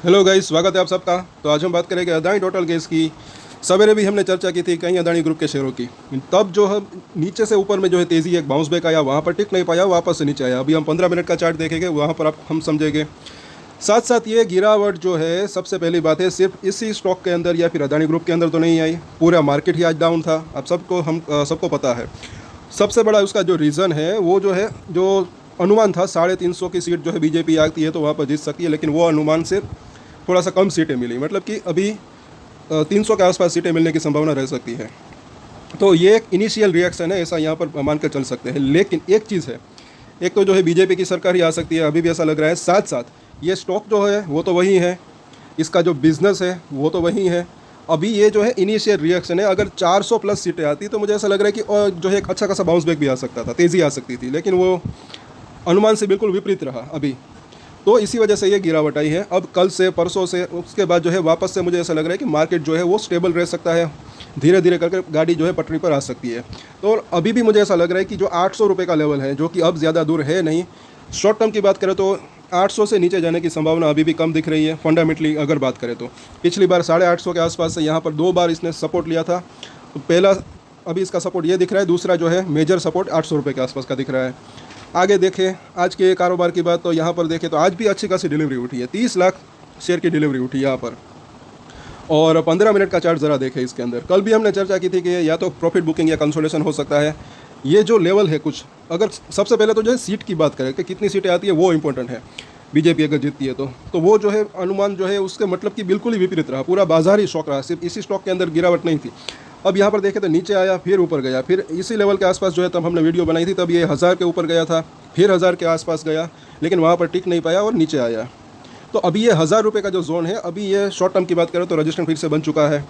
Hello guys, स्वागत है आप सबका। तो आज हम बात करेंगे अदानी टोटल गैस की। सवेरे भी हमने चर्चा की थी कई अदानी ग्रुप के शेयरों की। तब जो है नीचे से ऊपर में जो है तेज़ी एक बाउंस बैक आया, वहाँ पर टिक नहीं पाया, वापस से नीचे आया। अभी हम 15 मिनट का चार्ट देखेंगे, वहाँ पर आप हम समझेंगे। साथ साथ ये गिरावट जो है, सबसे पहली बात है, सिर्फ इसी स्टॉक के अंदर या फिर अदानी ग्रुप के अंदर तो नहीं आई, पूरा मार्केट ही आज डाउन था। आप सबको पता है। सबसे बड़ा उसका जो रीज़न है वो जो है, जो अनुमान था 350 की सीट जो है बीजेपी आती है तो वहाँ पर जीत सकती है, लेकिन वो अनुमान से थोड़ा सा कम सीटें मिली। मतलब कि अभी 300 के आसपास सीटें मिलने की संभावना रह सकती है। तो ये एक इनिशियल रिएक्शन है, ऐसा यहाँ पर मान कर चल सकते हैं। लेकिन एक चीज़ है, एक तो जो है बीजेपी की सरकार ही आ सकती है, अभी भी ऐसा लग रहा है। साथ साथ ये स्टॉक जो है वो तो वही है, इसका जो बिज़नेस है वो तो वही है। अभी ये जो है इनिशियल रिएक्शन है। अगर 400 प्लस सीटें आती तो मुझे ऐसा लग रहा है कि और जो है एक अच्छा खासा बाउंस बैक भी आ सकता था, तेज़ी आ सकती थी, लेकिन वो अनुमान से बिल्कुल विपरीत रहा अभी। तो इसी वजह से ये गिरावट आई है। अब कल से, परसों से, उसके बाद जो है वापस से मुझे ऐसा लग रहा है कि मार्केट जो है वो स्टेबल रह सकता है। धीरे धीरे करके गाड़ी जो है पटरी पर आ सकती है। तो अभी भी मुझे ऐसा लग रहा है कि जो 800 रुपये का लेवल है, जो कि अब ज़्यादा दूर है नहीं, शॉर्ट टर्म की बात करें तो 800 से नीचे जाने की संभावना अभी भी कम दिख रही है। फंडामेंटली अगर बात करें तो पिछली बार 850 के आसपास से यहाँ पर 2 बार इसने सपोर्ट लिया था। तो पहला अभी इसका सपोर्ट ये दिख रहा है, दूसरा जो है मेजर सपोर्ट 800 रुपये के आसपास का दिख रहा है। आगे देखें आज के कारोबार की बात, तो यहाँ पर देखें तो आज भी अच्छी खासी डिलीवरी उठी है। 30 लाख शेयर की डिलीवरी उठी यहाँ पर। और 15 मिनट का चार्ट ज़रा देखें इसके अंदर। कल भी हमने चर्चा की थी कि या तो प्रॉफिट बुकिंग या कंसोलिडेशन हो सकता है। ये जो लेवल है कुछ, अगर सबसे पहले तो जो है सीट की बात करें कि कितनी सीटें आती है वो इंपॉर्टेंट है। बीजेपी अगर जीतती है तो वो जो है अनुमान जो है उसके मतलब कि बिल्कुल ही विपरीत रहा। पूरा बाजार ही शॉक रहा, सिर्फ इसी स्टॉक के अंदर गिरावट नहीं थी। अब यहाँ पर देखें तो नीचे आया, फिर ऊपर गया, फिर इसी लेवल के आसपास जो है, तब हमने वीडियो बनाई थी, तब ये 1000 के ऊपर गया था, फिर 1000 के आसपास गया, लेकिन वहाँ पर टिक नहीं पाया और नीचे आया। तो अभी ये 1000 रुपये का जो जोन है, अभी ये शॉर्ट टर्म की बात करें तो रजिस्ट्रेशन फिर से बन चुका है।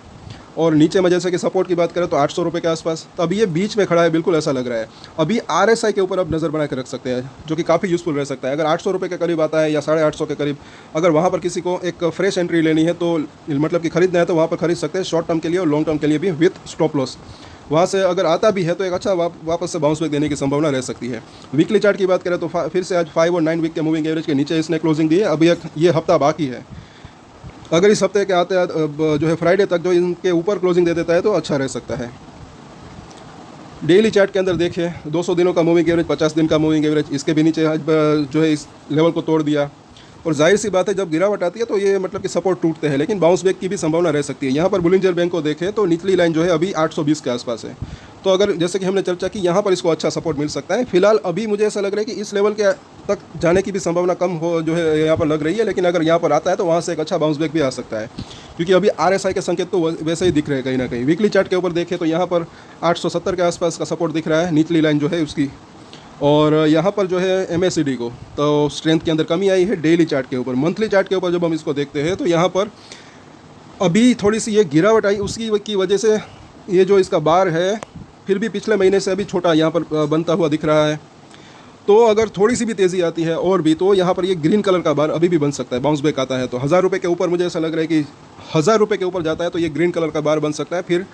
और नीचे में जैसे कि सपोर्ट की बात करें तो 800 रुपये के आसपास। तो अभी ये बीच में खड़ा है, बिल्कुल ऐसा लग रहा है। अभी RSI के ऊपर अब नज़र बना के रख सकते हैं, जो कि काफ़ी यूज़फुल रह सकता है। अगर 800 रुपये के करीब आता है या 850 के करीब, अगर वहाँ पर किसी को एक फ्रेश एंट्री लेनी है तो मतलब कि खरीदना है तो वहाँ पर खरीद सकते हैं, शॉर्ट टर्म के लिए और लॉन्ग टर्म के लिए भी विथ स्टॉप लॉस। वहाँ से अगर आता भी है तो एक अच्छा वापस से बाउंस बैक देने की संभावना रह सकती है। वीकली चार्ट की बात करें तो फिर से आज 5 और 9 वीक के मूविंग एवरेज के नीचे इसने क्लोजिंग दी है। अभी ये हफ्ता बाकी है। अगर इस हफ्ते के आते जो है फ्राइडे तक जो इनके ऊपर क्लोजिंग दे देता है तो अच्छा रह सकता है। डेली चार्ट के अंदर देखें, 200 दिनों का मूविंग एवरेज, 50 दिन का मूविंग एवरेज, इसके भी नीचे आज जो है इस लेवल को तोड़ दिया। और जाहिर सी बात है, जब गिरावट आती है तो ये मतलब कि सपोर्ट टूटते हैं, लेकिन बाउंस बैक की भी संभावना रह सकती है। यहाँ पर बुलिंजर बैंक को देखें तो निचली लाइन जो है अभी 820 के आसपास है। तो अगर जैसे कि हमने चर्चा की, यहाँ पर इसको अच्छा सपोर्ट मिल सकता है। फिलहाल अभी मुझे ऐसा लग रहा है कि इस लेवल के तक जाने की भी संभावना कम हो जो है यहाँ पर लग रही है, लेकिन अगर यहाँ पर आता है तो वहाँ से एक अच्छा बाउंस बैक भी आ सकता है, क्योंकि अभी RSI के संकेत तो वैसे ही दिख रहे हैं कहीं ना कहीं। वीकली चार्ट के ऊपर देखें तो यहाँ पर 870 के आसपास का सपोर्ट दिख रहा है, निचली लाइन जो है उसकी। और यहाँ पर जो है MACD को तो स्ट्रेंथ के अंदर कमी आई है। डेली चार्ट के ऊपर, मंथली चार्ट के ऊपर जब हम इसको देखते हैं तो यहाँ पर अभी थोड़ी सी ये गिरावट आई, उसकी की वजह से ये जो इसका बार है फिर भी पिछले महीने से अभी छोटा यहाँ पर बनता हुआ दिख रहा है। तो अगर थोड़ी सी भी तेज़ी आती है और भी, तो यहाँ पर ये ग्रीन कलर का बार अभी भी बन सकता है। बाउंस बैक आता है तो 1000 रुपये के ऊपर, मुझे ऐसा लग रहा है कि 1000 रुपये के ऊपर जाता है तो ये ग्रीन कलर का बार बन सकता है। फिर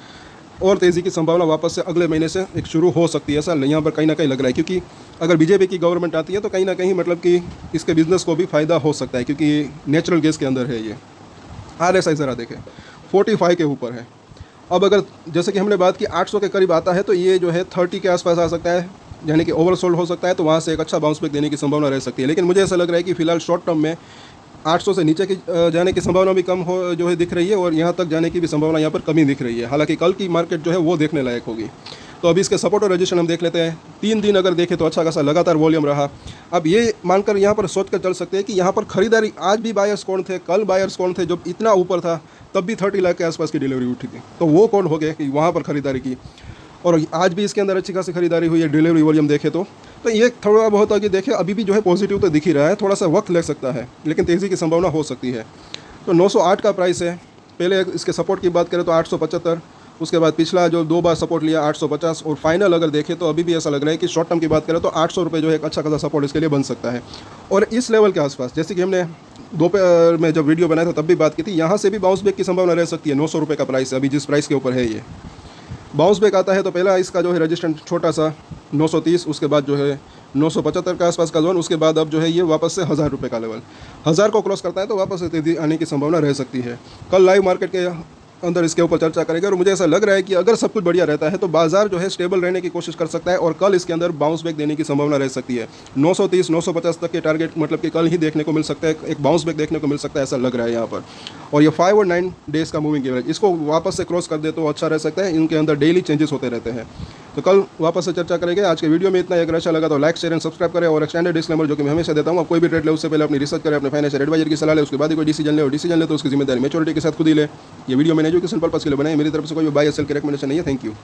और तेज़ी की संभावना वापस से अगले महीने से एक शुरू हो सकती है, ऐसा यहाँ पर कहीं ना कहीं लग रहा है। क्योंकि अगर बीजेपी की गवर्नमेंट आती है तो कहीं ना कहीं मतलब कि इसके बिज़नेस को भी फ़ायदा हो सकता है, क्योंकि नेचुरल गैस के अंदर है ये। RSI ज़रा देखें, 45 के ऊपर है। अब अगर जैसे कि हमने बात की 800 के करीब आता है तो ये जो है 30 के आसपास आ सकता है, यानी कि ओवरसोल्ड हो सकता है, तो वहाँ से एक अच्छा बाउंस बैक देने की संभावना रह सकती है। लेकिन मुझे ऐसा लग रहा है कि फिलहाल शॉर्ट टर्म में 800 से नीचे की जाने की संभावना भी कम हो जो है दिख रही है, और यहाँ तक जाने की भी संभावना यहाँ पर कमी दिख रही है। हालांकि कल की मार्केट जो है वो देखने लायक होगी। तो अभी इसके सपोर्ट और रेजिस्टेंस हम देख लेते हैं। 3 दिन अगर देखें तो अच्छा खासा लगातार वॉल्यूम रहा। अब ये मानकर यहाँ पर सोच कर चल सकते हैं कि यहाँ पर खरीदारी, आज भी बायर्स कौन थे, कल बायर्स कौन थे, जब इतना ऊपर था तब भी 30 लाख के आसपास की डिलीवरी उठी थी, तो वो कौन हो गए कि वहाँ पर खरीदारी की। और आज भी इसके अंदर अच्छी खासी खरीदारी हुई है। डिलीवरी वॉल्यूम देखें तो ये थोड़ा बहुत आगे देखें, अभी भी जो है पॉजिटिव तो दिख ही रहा है। थोड़ा सा वक्त लग सकता है, लेकिन तेज़ी की संभावना हो सकती है। तो 908 का प्राइस है। पहले इसके सपोर्ट की बात करें तो 875, उसके बाद पिछला जो 2 बार सपोर्ट लिया 850, और फाइनल अगर देखें तो अभी भी ऐसा लग रहा है कि शॉर्ट टर्म की बात करें तो 800 रुपये जो है एक अच्छा खासा सपोर्ट इसके लिए बन सकता है। और इस लेवल के आसपास, जैसे कि हमने दोपहर में जब वीडियो बनाया था तब भी बात की थी, यहाँ से भी बाउंस बैक की संभावना रह सकती है। 900 रुपये का प्राइस है अभी, जिस प्राइस के ऊपर है ये। बाउंस बैक आता है तो पहला इसका जो है रेजिस्टेंस छोटा सा 930, उसके बाद जो है 975 के आसपास का जोन, उसके बाद अब जो है ये वापस से 1000 रुपये का लेवल, 1000 को क्रॉस करता है तो वापस से तेजी आने की संभावना रह सकती है। कल लाइव मार्केट के अंदर इसके ऊपर चर्चा करेंगे और मुझे ऐसा लग रहा है कि अगर सब कुछ बढ़िया रहता है तो बाजार जो है स्टेबल रहने की कोशिश कर सकता है और कल इसके अंदर बाउंस बैक देने की संभावना रह सकती है। 930 950 तक के टारगेट मतलब कि कल ही देखने को मिल सकता है, एक बाउंस बैक देखने को मिल सकता है ऐसा लग रहा है यहाँ पर। और ये 5 और 9 डेज़ का मूविंग एवरेज, इसको वापस से क्रॉस कर दे तो अच्छा रह सकता है। इनके अंदर डेली चेंजेस होते रहते हैं। तो कल वापस से चर्चा करेंगे। आज के वीडियो में इतना। अगर अच्छा लगा तो लाइक शेयर एंड सब्सक्राइब करें और एक्सटेंडेड डिस्क्लेमर जो कि मैं हमेशा देता हूँ, कोई भी ट्रेड ले उससे पहले अपनी रिसर्च करें, अपने फाइनेंशियल एडवाइजर की सलाह ले, उसके बाद ही कोई डिसीजन ले, और डिसीजन ले तो उसकी जिम्मेदारी मैच्योरिटी के साथ खुद ही ले। ये वीडियो मैंने एजुकेशन पर्पस के लिए बनाई, मेरी तरफ से कोई बाय या सेल की रिकमेंडेशन नहीं है। Thank you.